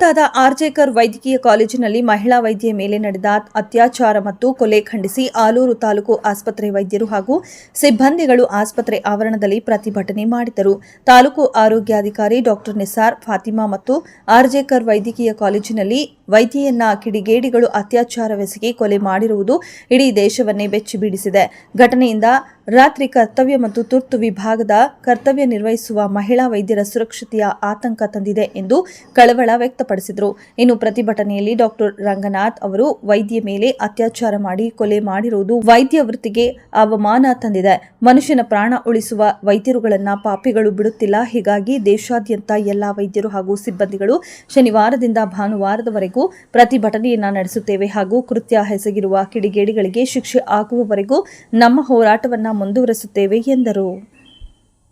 ಕೊಪ್ಪಳದ ಆರ್ಜೇಕರ್ ವೈದ್ಯಕೀಯ ಕಾಲೇಜಿನಲ್ಲಿ ಮಹಿಳಾ ವೈದ್ಯೆ ಮೇಲೆ ನಡೆದ ಅತ್ಯಾಚಾರ ಮತ್ತು ಕೊಲೆ ಖಂಡಿಸಿ ಆಲೂರು ತಾಲೂಕು ಆಸ್ಪತ್ರೆ ವೈದ್ಯರು ಹಾಗೂ ಸಿಬ್ಬಂದಿಗಳು ಆಸ್ಪತ್ರೆ ಆವರಣದಲ್ಲಿ ಪ್ರತಿಭಟನೆ ಮಾಡಿದರು. ತಾಲೂಕು ಆರೋಗ್ಯಾಧಿಕಾರಿ ಡಾ ನಿಸಾರ್ ಫಾತಿಮಾ ಮತ್ತು ಆರ್ಜೇಕರ್ ವೈದ್ಯಕೀಯ ಕಾಲೇಜಿನಲ್ಲಿ ವೈದ್ಯೆಯನ್ನ ಕಿಡಿಗೇಡಿಗಳು ಅತ್ಯಾಚಾರವೆಸಗಿ ಕೊಲೆ ಮಾಡಿರುವುದು ಇಡೀ ದೇಶವನ್ನೇ ಬೆಚ್ಚಿಬೀಳಿಸಿದೆ. ಘಟನೆಯಿಂದ ರಾತ್ರಿ ಕರ್ತವ್ಯ ಮತ್ತು ತುರ್ತು ವಿಭಾಗದ ಕರ್ತವ್ಯ ನಿರ್ವಹಿಸುವ ಮಹಿಳಾ ವೈದ್ಯರ ಸುರಕ್ಷತೆಯ ಆತಂಕ ತಂದಿದೆ ಎಂದು ಕಳವಳ ವ್ಯಕ್ತಪಡಿಸಿದರು. ಇನ್ನು ಪ್ರತಿಭಟನೆಯಲ್ಲಿ ಡಾ ರಂಗನಾಥ್ ಅವರು ವೈದ್ಯ ಮೇಲೆ ಅತ್ಯಾಚಾರ ಮಾಡಿ ಕೊಲೆ ಮಾಡಿರುವುದು ವೈದ್ಯ ವೃತ್ತಿಗೆ ಅವಮಾನ ತಂದಿದೆ. ಮನುಷ್ಯನ ಪ್ರಾಣ ಉಳಿಸುವ ವೈದ್ಯರುಗಳನ್ನ ಪಾಪಿಗಳು ಬಿಡುತ್ತಿಲ್ಲ. ಹೀಗಾಗಿ ದೇಶಾದ್ಯಂತ ಎಲ್ಲಾ ವೈದ್ಯರು ಹಾಗೂ ಸಿಬ್ಬಂದಿಗಳು ಶನಿವಾರದಿಂದ ಭಾನುವಾರದವರೆಗೂ ಪ್ರತಿಭಟನೆಯನ್ನ ನಡೆಸುತ್ತೇವೆ ಹಾಗೂ ಕೃತ್ಯ ಎಸಗಿರುವ ಕಿಡಿಗೇಡಿಗಳಿಗೆ ಶಿಕ್ಷೆ ಆಗುವವರೆಗೂ ನಮ್ಮ ಹೋರಾಟವನ್ನ ಮುಂದುವರಿಸುತ್ತೇವೆ ಎಂದರು.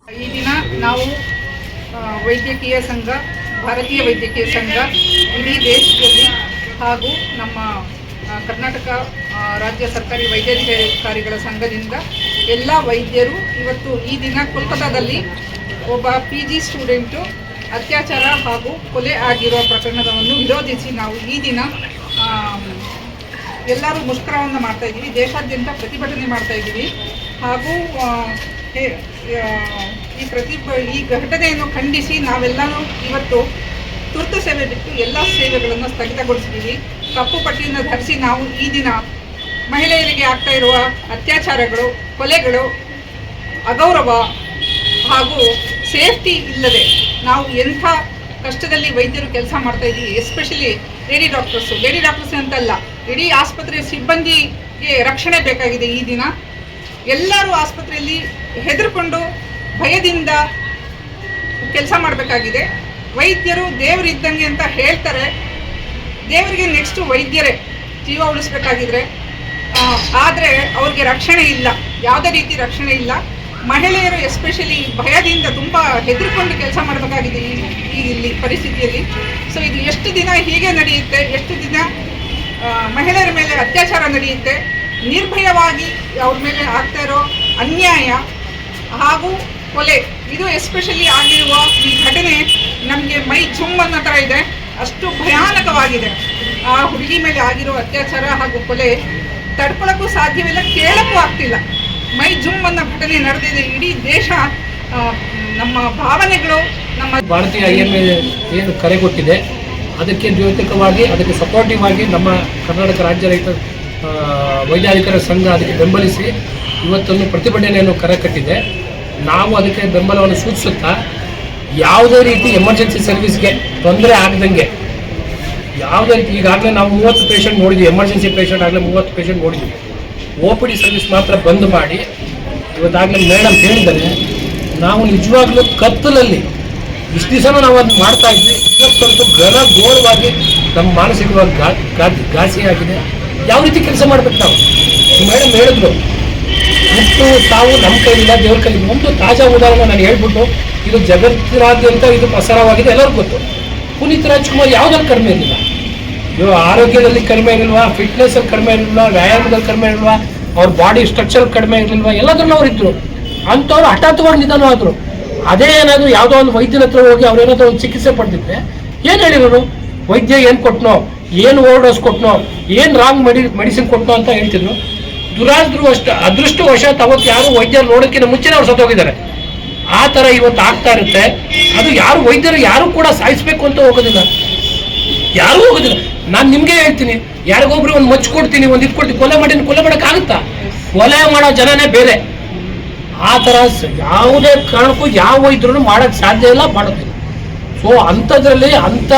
ಈ ದಿನ ನಾವು ವೈದ್ಯಕೀಯ ಸಂಘ, ಭಾರತೀಯ ವೈದ್ಯಕೀಯ ಸಂಘ ಇಡೀ ದೇಶದಲ್ಲಿ ಹಾಗೂ ನಮ್ಮ ಕರ್ನಾಟಕ ರಾಜ್ಯ ಸರ್ಕಾರಿ ವೈದ್ಯಾಧಿಕಾರಿಗಳ ಸಂಘದಿಂದ ಎಲ್ಲ ವೈದ್ಯರು ಇವತ್ತು ಈ ದಿನ ಕೋಲ್ಕತ್ತಾದಲ್ಲಿ ಒಬ್ಬ PG ಸ್ಟೂಡೆಂಟು ಅತ್ಯಾಚಾರ ಹಾಗೂ ಕೊಲೆ ಆಗಿರುವ ಪ್ರಕರಣವನ್ನು ವಿರೋಧಿಸಿ ನಾವು ಈ ದಿನ ಎಲ್ಲರೂ ಮುಷ್ಕರವನ್ನು ಮಾಡ್ತಾಯಿದ್ದೀವಿ. ದೇಶಾದ್ಯಂತ ಪ್ರತಿಭಟನೆ ಮಾಡ್ತಾಯಿದ್ದೀವಿ ಹಾಗೂ ಈ ಘಟನೆಯನ್ನು ಖಂಡಿಸಿ ನಾವೆಲ್ಲರೂ ಇವತ್ತು ತುರ್ತು ಸೇವೆ ಬಿಟ್ಟು ಎಲ್ಲ ಸೇವೆಗಳನ್ನು ಸ್ಥಗಿತಗೊಳಿಸಿದ್ದೀವಿ. ಕಪ್ಪು ಪಟ್ಟಿಯನ್ನು ಧರಿಸಿ ನಾವು ಈ ದಿನ ಮಹಿಳೆಯರಿಗೆ ಆಗ್ತಾ ಇರುವ ಅತ್ಯಾಚಾರಗಳು, ಕೊಲೆಗಳು, ಅಗೌರವ ಹಾಗೂ ಸೇಫ್ಟಿ ಇಲ್ಲದೆ ನಾವು ಎಂಥ ಕಷ್ಟದಲ್ಲಿ ವೈದ್ಯರು ಕೆಲಸ ಮಾಡ್ತಾ ಇದ್ದೀವಿ. ಎಸ್ಪೆಷಲಿ ಲೇಡಿ ಡಾಕ್ಟರ್ಸ್ ಅಂತಲ್ಲ, ಇಡೀ ಆಸ್ಪತ್ರೆ ಸಿಬ್ಬಂದಿಗೆ ರಕ್ಷಣೆ ಬೇಕಾಗಿದೆ. ಈ ದಿನ ಎಲ್ಲರೂ ಆಸ್ಪತ್ರೆಯಲ್ಲಿ ಹೆದರ್ಕೊಂಡು ಭಯದಿಂದ ಕೆಲಸ ಮಾಡಬೇಕಾಗಿದೆ. ವೈದ್ಯರು ದೇವರಿದ್ದಂಗೆ ಅಂತ ಹೇಳ್ತಾರೆ. ದೇವರಿಗೆ ನೆಕ್ಸ್ಟ್ ವೈದ್ಯರೇ ಜೀವ ಉಳಿಸ್ಬೇಕಾಗಿದ್ರೆ, ಆದರೆ ಅವ್ರಿಗೆ ರಕ್ಷಣೆ ಇಲ್ಲ, ಯಾವುದೇ ರೀತಿ ರಕ್ಷಣೆ ಇಲ್ಲ. ಮಹಿಳೆಯರು ಎಸ್ಪೆಷಲಿ ಭಯದಿಂದ ತುಂಬ ಹೆದರ್ಕೊಂಡು ಕೆಲಸ ಮಾಡಬೇಕಾಗಿದೆ ಇಲ್ಲಿ ಪರಿಸ್ಥಿತಿಯಲ್ಲಿ. ಸೊ ಇದು ಎಷ್ಟು ದಿನ ಹೀಗೆ ನಡೆಯುತ್ತೆ, ಎಷ್ಟು ದಿನ ಮಹಿಳೆಯರ ಮೇಲೆ ಅತ್ಯಾಚಾರ ನಡೆಯುತ್ತೆ, ನಿರ್ಭಯವಾಗಿ ಅವ್ರ ಮೇಲೆ ಆಗ್ತಾ ಇರೋ ಅನ್ಯಾಯ ಹಾಗೂ ಕೊಲೆ, ಇದು ಎಸ್ಪೆಷಲಿ ಆಗಿರುವ ಈ ಘಟನೆ ನಮಗೆ ಮೈ ಜುಮ್ ಅನ್ನೋ ಥರ ಇದೆ. ಅಷ್ಟು ಭಯಾನಕವಾಗಿದೆ. ಆ ಹುಡುಗಿ ಮೇಲೆ ಆಗಿರೋ ಅತ್ಯಾಚಾರ ಹಾಗೂ ಕೊಲೆ ತಡ್ಕೊಳ್ಳೋಕ್ಕೂ ಸಾಧ್ಯವಿಲ್ಲ, ಕೇಳೋಕ್ಕೂ ಆಗ್ತಿಲ್ಲ. ಮೈ ಜುಮ್ ಅನ್ನೋ ಘಟನೆ ನಡೆದಿದೆ. ಇಡೀ ದೇಶ ನಮ್ಮ ಭಾವನೆಗಳು, ನಮ್ಮ ಭಾರತೀಯ ಏನು ಕರೆ ಕೊಟ್ಟಿದೆ ಅದಕ್ಕೆ ದ್ಯೋತಕವಾಗಿ, ಅದಕ್ಕೆ ಸಪೋರ್ಟಿವ್ ಆಗಿ ನಮ್ಮ ಕರ್ನಾಟಕ ರಾಜ್ಯ ರೈತ ವೈದ್ಯಾಧಿಕಾರಿ ಸಂಘ ಅದಕ್ಕೆ ಬೆಂಬಲಿಸಿ ಇವತ್ತೊಂದು ಪ್ರತಿಭಟನೆಯನ್ನು ಕರೆ ಕಟ್ಟಿದೆ. ನಾವು ಅದಕ್ಕೆ ಬೆಂಬಲವನ್ನು ಸೂಚಿಸುತ್ತಾ ಯಾವುದೇ ರೀತಿ ಎಮರ್ಜೆನ್ಸಿ ಸರ್ವಿಸ್ಗೆ ತೊಂದರೆ ಆಗದಂಗೆ ಯಾವುದೇ ರೀತಿ, ಈಗಾಗಲೇ ನಾವು 30 ಪೇಷಂಟ್ ನೋಡಿದ್ವಿ, ಎಮರ್ಜೆನ್ಸಿ ಪೇಷಂಟ್ ಆಗಲೇ 30 ಪೇಷಂಟ್ ನೋಡಿದ್ವಿ. OPD ಸರ್ವಿಸ್ ಮಾತ್ರ ಬಂದ್ ಮಾಡಿ ಇವತ್ತಾಗಲೇ ಮೇಡಮ್ ಹೇಳಿದರೆ ನಾವು ನಿಜವಾಗ್ಲೂ ಕತ್ತಲಲ್ಲಿ ಇಷ್ಟು ದಿವಸನೂ ನಾವು ಅದನ್ನು ಮಾಡ್ತಾ ಇದ್ವಿ. ಇವತ್ತಂತೂ ಘೋರವಾಗಿ ನಮ್ಮ ಮಾನಸಿಕವಾಗಿ ಘಾಸಿಯಾಗಿದೆ. ಯಾವ ರೀತಿ ಕೆಲಸ ಮಾಡ್ಬೇಕು ನಾವು? ಮೇಡಮ್ ಹೇಳಿದ್ರು, ಇಷ್ಟು ತಾವು ನಮ್ಮ ಕೈಲಿಲ್ಲ, ದೇವ್ರ ಕೈಲಿ. ಒಂದು ತಾಜಾ ಉದಾಹರಣೆ ನಾನು ಹೇಳ್ಬಿಟ್ಟು, ಇದು ಜಗತ್ತಿನಾದ್ಯಂತ ಇದು ಪ್ರಸಾರವಾಗಿದೆ, ಎಲ್ಲರಿಗೂ ಗೊತ್ತು. ಪುನೀತ್ ರಾಜ್ಕುಮಾರ್ ಯಾವುದ್ರಲ್ಲಿ ಕಡಿಮೆ ಇರಲಿಲ್ಲ. ಇವಾಗ ಆರೋಗ್ಯದಲ್ಲಿ ಕಡಿಮೆ ಇರಲಿಲ್ವಾ, ಫಿಟ್ನೆಸ್ಸಲ್ಲಿ ಕಡಿಮೆ ಇರಲಿಲ್ವಾ, ವ್ಯಾಯಾಮದಲ್ಲಿ ಕಡಿಮೆ ಇರಲಿಲ್ವಾ, ಅವ್ರ ಬಾಡಿ ಸ್ಟ್ರಕ್ಚರ್ ಕಡಿಮೆ ಇರಲಿಲ್ವಾ, ಎಲ್ಲದರಲ್ಲೂ ಅವ್ರು ಇದ್ರು. ಅಂಥವ್ರು ಹಠಾತ್ವಾಗಿ ನಿಧಾನ ಆದರು. ಅದೇ ಏನಾದರೂ ಯಾವುದೋ ಒಂದು ವೈದ್ಯರ ಹತ್ರ ಹೋಗಿ ಅವ್ರೇನಾದರೂ ಒಂದು ಚಿಕಿತ್ಸೆ ಪಡೆದಿದ್ರೆ ಏನು ಹೇಳಿರೋರು? ವೈದ್ಯ ಏನು ಕೊಟ್ಟನೋ, ಏನು ಓವರ್ಡೋಸ್ ಕೊಟ್ಟನೋ, ಏನು ರಾಂಗ್ ಮೆಡಿಸಿನ್ ಕೊಟ್ಟನೋ ಅಂತ ಹೇಳ್ತಿದ್ರು. ಅದೃಷ್ಟವಶಾತ್ ಅವತ್ತು ಯಾರು ವೈದ್ಯರು ನೋಡೋಕ್ಕಿಂತ ಮುಂಚೆನೇ ಅವ್ರು ಸತ್ತೋಗಿದ್ದಾರೆ. ಆ ಥರ ಇವತ್ತು ಆಗ್ತಾ ಇರುತ್ತೆ. ಅದು ಯಾರು ವೈದ್ಯರು ಯಾರು ಕೂಡ ಸಾಯಿಸಬೇಕು ಅಂತ ಹೋಗೋದಿಲ್ಲ, ಯಾರೂ ಹೋಗೋದಿಲ್ಲ. ನಾನು ನಿಮಗೆ ಹೇಳ್ತೀನಿ, ಯಾರಿಗೊಬ್ರು ಒಂದು ಮಚ್ಚು ಕೊಡ್ತೀನಿ, ಒಂದು ಇದು ಕೊಡ್ತೀನಿ, ಕೊಲೆ ಮಾಡೋಕ್ಕಾಗುತ್ತಾ? ಕೊಲೆ ಮಾಡೋ ಜನನೇ ಬೇರೆ. ಆ ಥರ ಯಾವುದೇ ಕಾರಣಕ್ಕೂ ಯಾವ ವೈದ್ಯರು ಮಾಡೋಕ್ಕೆ ಸಾಧ್ಯ ಇಲ್ಲ, ಮಾಡೋದಿಲ್ಲ. ಸೊ ಅಂಥದ್ರಲ್ಲಿ ಅಂಥ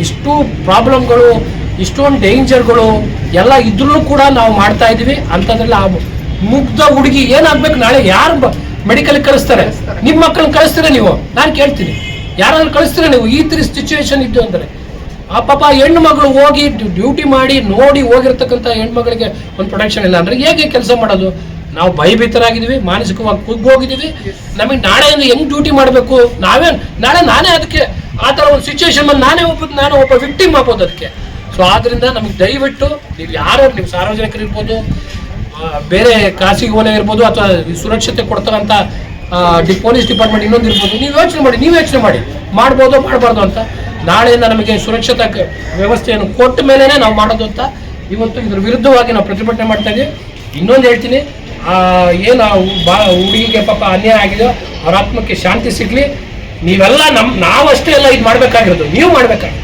ಇಷ್ಟು ಪ್ರಾಬ್ಲಮ್ಗಳು, ಇಷ್ಟೊಂದು ಡೇಂಜರ್ಗಳು ಎಲ್ಲ ಇದ್ರೂ ಕೂಡ ನಾವು ಮಾಡ್ತಾ ಇದ್ದೀವಿ. ಅಂಥದ್ರಲ್ಲಿ ಆ ಮುಗ್ಧ ಹುಡುಗಿ ಏನಾಗಬೇಕು? ನಾಳೆ ಯಾರು ಮೆಡಿಕಲ್ಗೆ ಕಳಿಸ್ತಾರೆ? ನಿಮ್ಮ ಮಕ್ಕಳನ್ನ ಕಳಿಸ್ತೀರ ನೀವು? ನಾನು ಕೇಳ್ತೀನಿ, ಯಾರಾದ್ರೂ ಕಳಿಸ್ತೀರ ನೀವು? ಈ ಥರ ಸಿಚುವೇಶನ್ ಇದ್ದು ಅಂದರೆ ಆ ಪಾಪ ಹೆಣ್ಣು ಮಗಳು ಹೋಗಿ ಡ್ಯೂಟಿ ಮಾಡಿ ನೋಡಿ ಹೋಗಿರ್ತಕ್ಕಂಥ ಹೆಣ್ಮಗಳಿಗೆ ಒಂದು ಪ್ರೊಟೆಕ್ಷನ್ ಇಲ್ಲ ಅಂದರೆ ಹೇಗೆ ಕೆಲಸ ಮಾಡೋದು? ನಾವು ಭಯಭೀತರಾಗಿದ್ದೀವಿ, ಮಾನಸಿಕವಾಗಿ ಕುಗ್ಗೋಗಿದ್ದೀವಿ. ನಮಗೆ ನಾಳೆಯಿಂದ ಹೆಂಗೆ ಡ್ಯೂಟಿ ಮಾಡಬೇಕು? ನಾನೇ ಅದಕ್ಕೆ ಆ ಥರ ಒಂದು ಸಿಚುವೇಶನ್ ನಾನು ಒಬ್ಬ ವಿಕ್ಟಿಮ್ ಆಗ್ಬೋದು ಅದಕ್ಕೆ. ಸೊ ಆದ್ದರಿಂದ ನಮಗೆ ದಯವಿಟ್ಟು ನೀವು ಸಾರ್ವಜನಿಕರು ಇರ್ಬೋದು, ಬೇರೆ ಖಾಸಗಿ ವಲಯ ಇರ್ಬೋದು, ಅಥವಾ ಸುರಕ್ಷತೆ ಕೊಡ್ತಕ್ಕಂಥ ಪೊಲೀಸ್ ಡಿಪಾರ್ಟ್ಮೆಂಟ್ ಇನ್ನೊಂದು ಇರ್ಬೋದು, ನೀವು ಯೋಚನೆ ಮಾಡಿ ಮಾಡ್ಬೋದೋ ಮಾಡಬಾರ್ದು ಅಂತ. ನಾಳೆಯಿಂದ ನಮಗೆ ಸುರಕ್ಷತಾ ವ್ಯವಸ್ಥೆಯನ್ನು ಕೊಟ್ಟ ಮೇಲೇ ನಾವು ಮಾಡೋದು ಅಂತ ಇವತ್ತು ಇದ್ರ ವಿರುದ್ಧವಾಗಿ ನಾವು ಪ್ರತಿಭಟನೆ ಮಾಡ್ತಾ ಇದ್ದೀವಿ. ಇನ್ನೊಂದು ಹೇಳ್ತೀನಿ, ಏನು ಹುಡುಗಿಗೆ ಪಾಪ ಅನ್ಯಾಯ ಆಗಿದೆಯೋ ಅವ್ರ ಆತ್ಮಕ್ಕೆ ಶಾಂತಿ ಸಿಗಲಿ. ನೀವೆಲ್ಲ ನಾವಷ್ಟೇ ಎಲ್ಲ ಇದು ಮಾಡಬೇಕಾಗಿರೋದು, ನೀವು ಮಾಡಬೇಕಾಗಿತ್ತು.